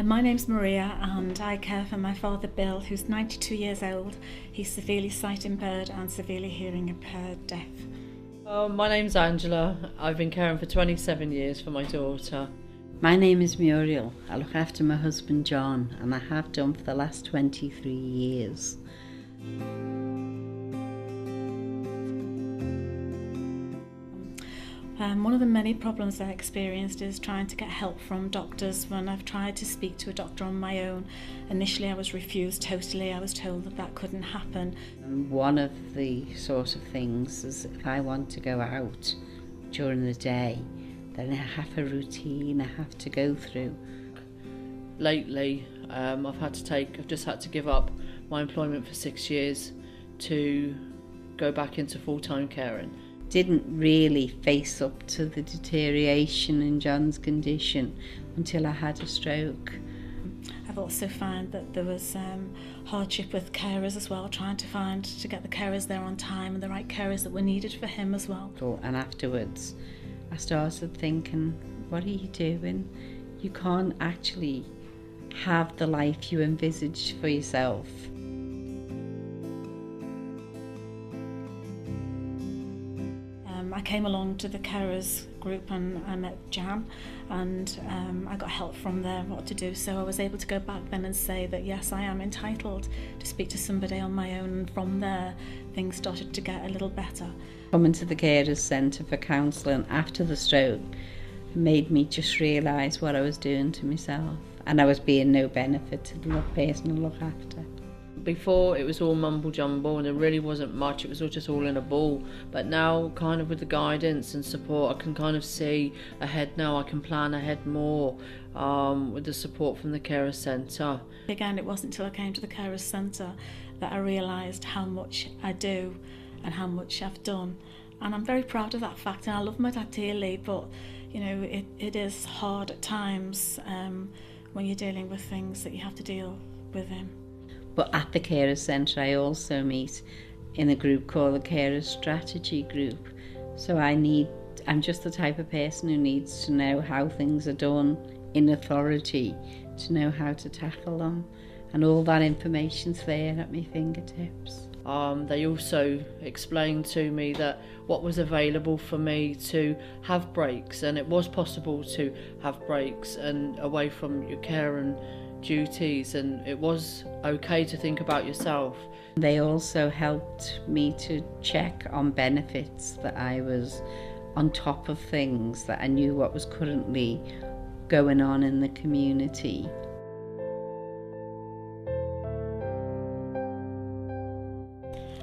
My name's Maria and I care for my father Bill, who's 92 years old. He's severely sight impaired and severely hearing impaired deaf. My name's Angela. I've been caring for 27 years for my daughter. My name is Muriel. I look after my husband John, and I have done for the last 23 years. One of the many problems I experienced is trying to get help from doctors when I've tried to speak to a doctor on my own. Initially I was refused totally. I was told that that couldn't happen. And one of the sort of things is if I want to go out during the day, then I have a routine I have to go through. Lately, I've just had to give up my employment for 6 years to go back into full-time caring. Didn't really face up to the deterioration in John's condition until I had a stroke. I've also found that there was hardship with carers as well, trying to get the carers there on time and the right carers that were needed for him as well. And afterwards I started thinking, what are you doing? You can't actually have the life you envisaged for yourself. I came along to the carers group and I met Jan, and I got help from there what to do, so I was able to go back then and say that yes, I am entitled to speak to somebody on my own, and from there things started to get a little better. Coming to the Carers Centre for counselling after the stroke made me just realise what I was doing to myself, and I was being no benefit to the person to look after. Before it was all mumble jumble and there really wasn't much, it was all just all in a ball, but now kind of with the guidance and support I can kind of see ahead now, I can plan ahead more with the support from the Carers Centre. Again, it wasn't until I came to the Carers Centre that I realised how much I do and how much I've done, and I'm very proud of that fact, and I love my dad dearly, but you know, it is hard at times when you're dealing with things that you have to deal with him. But at the Carers Centre I also meet in a group called the Carers Strategy Group. So I'm just the type of person who needs to know how things are done in authority, to know how to tackle them, and all that information's there at my fingertips. They also explained to me that what was available for me to have breaks, and it was possible to have breaks and away from your care and duties, and it was okay to think about yourself. They also helped me to check on benefits, that I was on top of things, that I knew what was currently going on in the community.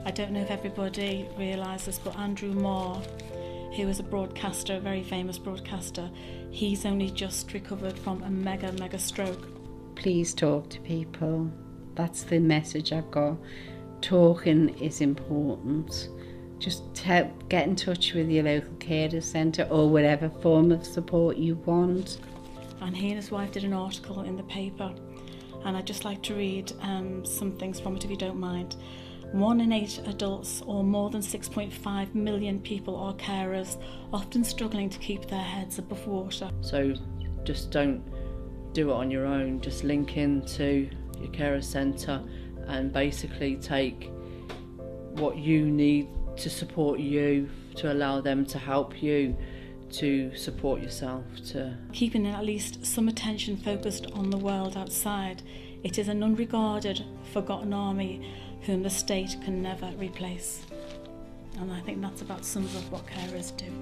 I don't know if everybody realises, but Andrew Moore, who was a broadcaster, a very famous broadcaster, he's only just recovered from a mega stroke. Please talk to people. That's the message I've got. Talking is important. Just get in touch with your local carers centre or whatever form of support you want. And he and his wife did an article in the paper, and I'd just like to read some things from it if you don't mind. 1 in 8 adults, or more than 6.5 million people, are carers, often struggling to keep their heads above water. So just don't do it on your own, just link into your Carers Centre and basically take what you need to support you, to allow them to help you to support yourself. Keeping at least some attention focused on the world outside, it is an unregarded, forgotten army whom the state can never replace. And I think that's about sums up what carers do.